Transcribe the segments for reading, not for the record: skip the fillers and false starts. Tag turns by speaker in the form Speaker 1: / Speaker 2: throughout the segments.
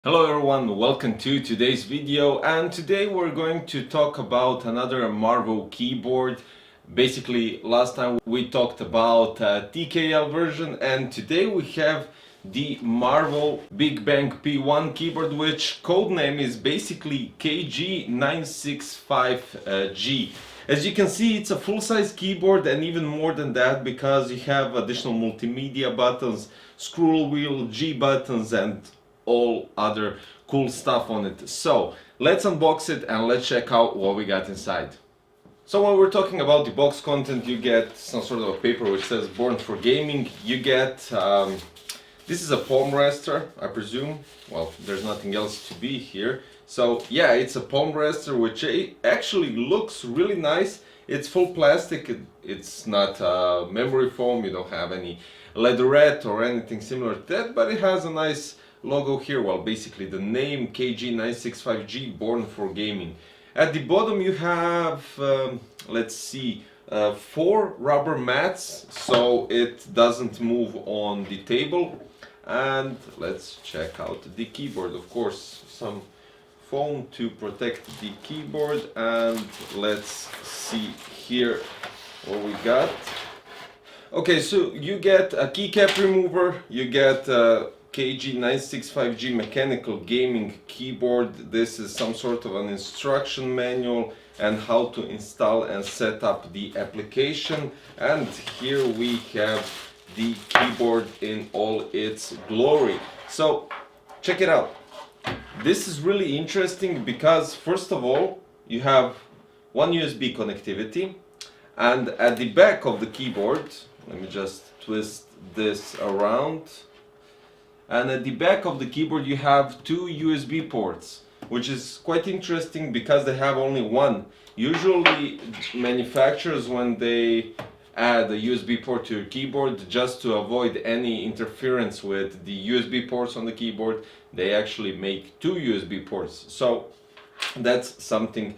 Speaker 1: Hello everyone, welcome to today's video, and today we're going to talk about another Marvo keyboard. Basically, last time we talked about TKL version, and today we have the Marvo BigBang P1 keyboard, which codename is basically KG965G. As you can see, it's a full-size keyboard, and even more than that because you have additional multimedia buttons, scroll wheel, G buttons, and all other cool stuff on it. So let's unbox it and let's check out what we got inside. So when we're talking about the box content, you get some sort of a paper which says born for gaming. You get this is a palm rester, I presume. Well, there's nothing else to be here. So yeah, it's a palm rester which actually looks really nice. It's full plastic, it's not memory foam, you don't have any leatherette or anything similar to that, but it has a nice logo here. Well, basically the name KG965G, born for gaming. At the bottom you have let's see, 4 rubber mats so it doesn't move on the table. And let's check out the keyboard. Of course, some foam to protect the keyboard, and let's see here what we got. Okay, so you get a keycap remover, you get KG965G mechanical gaming keyboard. This is some sort of an instruction manual and how to install and set up the application. And here we have the keyboard in all its glory. So check it out. This is really interesting because first of all you have one USB connectivity, and at the back of the keyboard, let me just twist this around. And at the back of the keyboard you have 2 USB ports, which is quite interesting because they have only one. Usually manufacturers, when they add a USB port to your keyboard, just to avoid any interference with the USB ports on the keyboard, they actually make 2 USB ports. So that's something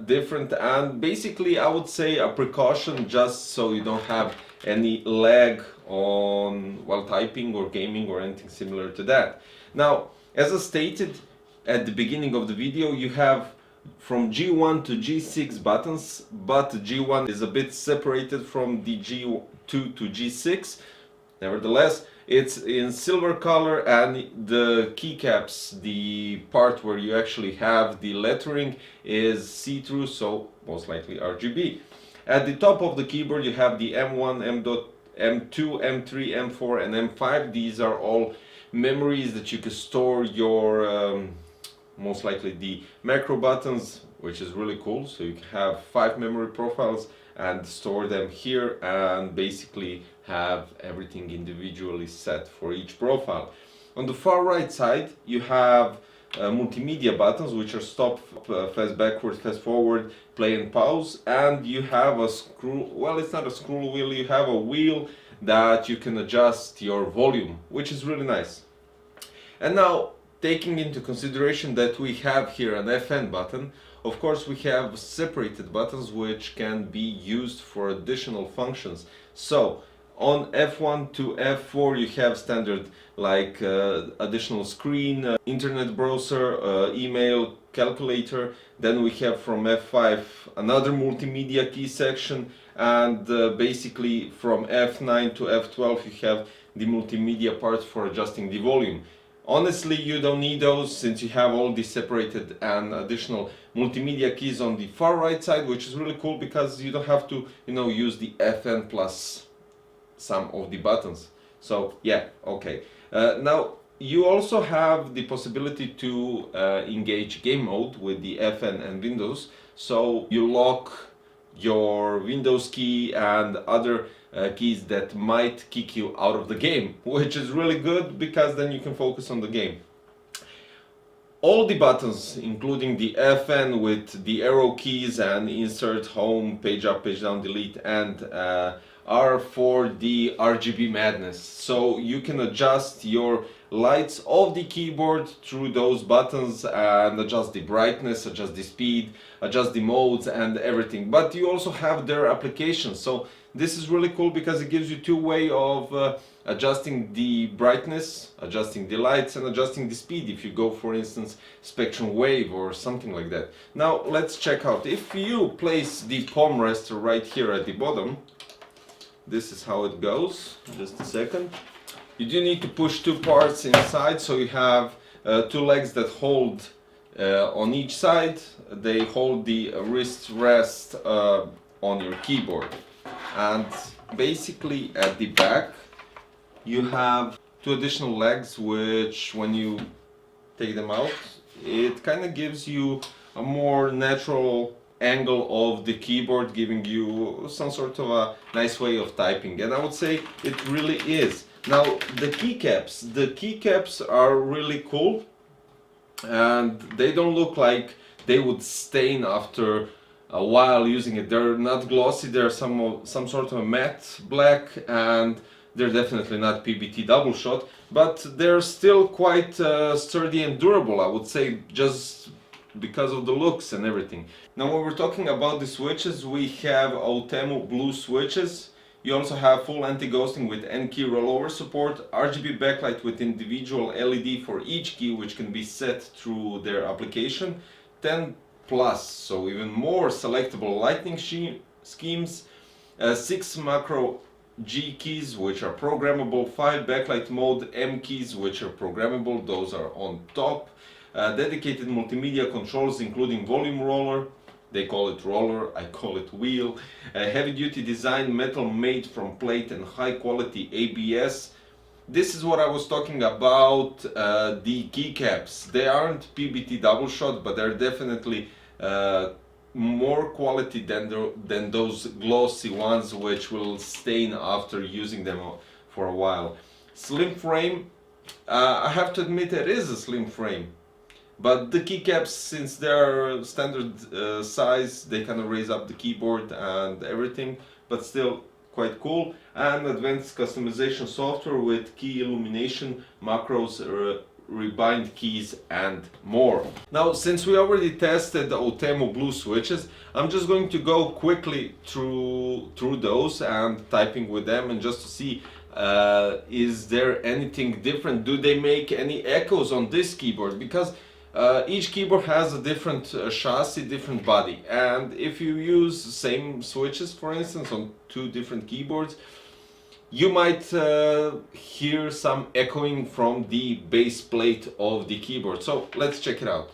Speaker 1: different, and basically I would say a precaution just so you don't have any lag on while typing or gaming or anything similar to that. Now, as I stated at the beginning of the video, you have from G1 to G6 buttons, but G1 is a bit separated from the G2 to G6. Nevertheless, it's in silver color, and the keycaps, the part where you actually have the lettering, is see-through, so most likely RGB. At the top of the keyboard you have the M1, M2, M3, M4 and M5. These are all memories that you can store your most likely the macro buttons, which is really cool. So you can have 5 memory profiles and store them here, and basically have everything individually set for each profile. On the far right side you have multimedia buttons, which are stop, fast backward, fast forward, play and pause, and you have a scroll, well, it's not a scroll wheel, you have a wheel that you can adjust your volume, which is really nice. And now, taking into consideration that we have here an FN button, of course we have separated buttons which can be used for additional functions. So on F1 to F4 you have standard like additional screen, internet browser, email, calculator. Then we have from F5 another multimedia key section, and basically from F9 to F12 you have the multimedia part for adjusting the volume. Honestly, you don't need those since you have all the separated and additional multimedia keys on the far right side, which is really cool because you don't have to, use the FN plus some of the buttons. So yeah, okay. Now you also have the possibility to engage game mode with the FN and Windows. So you lock your Windows key and other keys that might kick you out of the game, which is really good because then you can focus on the game. All the buttons, including the FN with the arrow keys and insert, home, page up, page down, delete, and are for the RGB madness. So you can adjust your lights of the keyboard through those buttons and adjust the brightness, adjust the speed, adjust the modes and everything. But you also have their applications, so this is really cool because it gives you two ways of adjusting the brightness, adjusting the lights and adjusting the speed if you go, for instance, spectrum wave or something like that. Now let's check out. If you place the palm rest right here at the bottom, this is how it goes. Just a second. You do need to push two parts inside, so you have two legs that hold on each side. They hold the wrist rest on your keyboard. And basically at the back you have two additional legs, which when you take them out, it kind of gives you a more natural angle of the keyboard, giving you some sort of a nice way of typing, and I would say it really is. Now the keycaps are really cool, and they don't look like they would stain after a while using it. They're not glossy, they're some sort of a matte black, and they're definitely not PBT double shot, but they're still quite sturdy and durable, I would say, just because of the looks and everything. Now when we're talking about the switches, we have Outemu blue switches. You also have full anti-ghosting with N-key rollover support, RGB backlight with individual LED for each key, which can be set through their application, 10 plus, so even more selectable lightning schemes, 6 macro G keys which are programmable, 5 backlight mode M keys which are programmable, those are on top, dedicated multimedia controls including volume roller, they call it roller, I call it wheel, heavy duty design, metal made from plate and high quality ABS. This is what I was talking about, the keycaps. They aren't PBT double shot, but they're definitely more quality than those glossy ones which will stain after using them for a while. Slim frame, I have to admit it is a slim frame, but the keycaps, since they're standard size, they kind of raise up the keyboard and everything, but still quite cool. And advanced customization software with key illumination, macros, rebind keys and more. Now since we already tested the Outemu blue switches, I'm just going to go quickly through those and typing with them, and just to see is there anything different, do they make any echoes on this keyboard, because each keyboard has a different chassis, different body, and if you use the same switches, for instance, on two different keyboards, you might hear some echoing from the base plate of the keyboard. So let's check it out.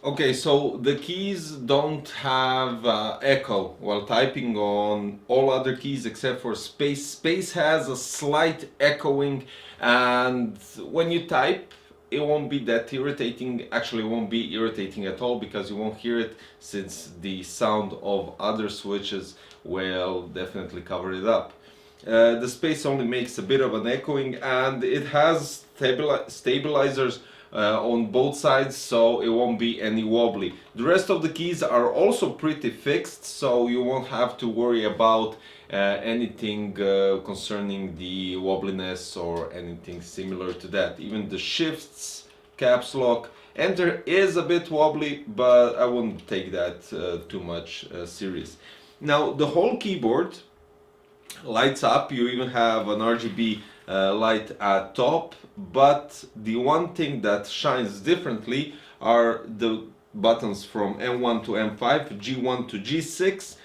Speaker 1: Okay, so the keys don't have echo while typing on all other keys except for space. Space has a slight echoing, and when you type it won't be that irritating. Actually, it won't be irritating at all because you won't hear it, since the sound of other switches will definitely cover it up. The space only makes a bit of an echoing, and it has stabilizers on both sides, so it won't be any wobbly. The rest of the keys are also pretty fixed, so you won't have to worry about anything concerning the wobbliness or anything similar to that. Even the shifts, caps lock, enter is a bit wobbly, but I wouldn't take that too much serious. Now the whole keyboard lights up. You even have an RGB light at top, but the one thing that shines differently are the buttons from M1 to M5, G1 to G6,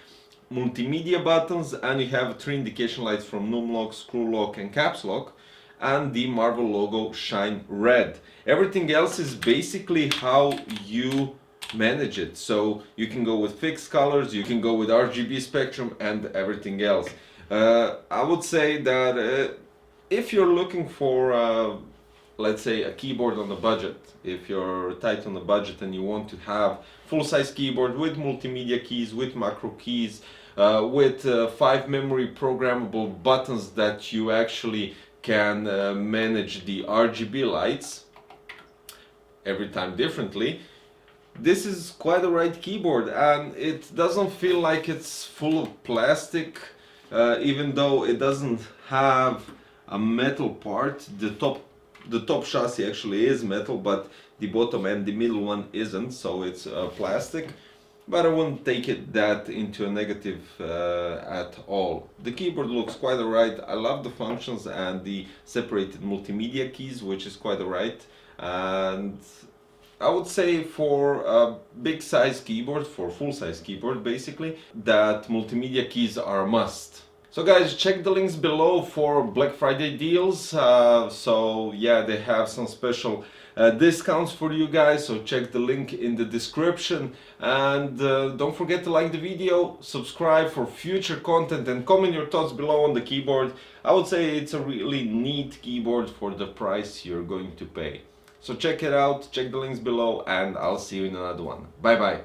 Speaker 1: multimedia buttons, and you have 3 indication lights from num lock, screw lock and caps lock, and the Marvel logo shine red. Everything else is basically how you manage it, so you can go with fixed colors, you can go with RGB spectrum and everything else. I would say that If you're looking for let's say a keyboard on the budget, if you're tight on the budget and you want to have full-size keyboard with multimedia keys, with macro keys, with 5 memory programmable buttons that you actually can manage the RGB lights every time differently, this is quite the right keyboard, and it doesn't feel like it's full of plastic, even though it doesn't have a metal part. The top chassis actually is metal, but the bottom and the middle one isn't, so it's plastic. But I wouldn't take that into a negative at all. The keyboard looks quite alright. I love the functions and the separated multimedia keys, which is quite alright. And I would say for a big size keyboard, for full size keyboard basically, that multimedia keys are a must. So guys, check the links below for Black Friday deals. So yeah, they have some special discounts for you guys, so check the link in the description. And don't forget to like the video, subscribe for future content, and comment your thoughts below on the keyboard. I would say it's a really neat keyboard for the price you're going to pay. So check it out, check the links below, and I'll see you in another one. Bye bye.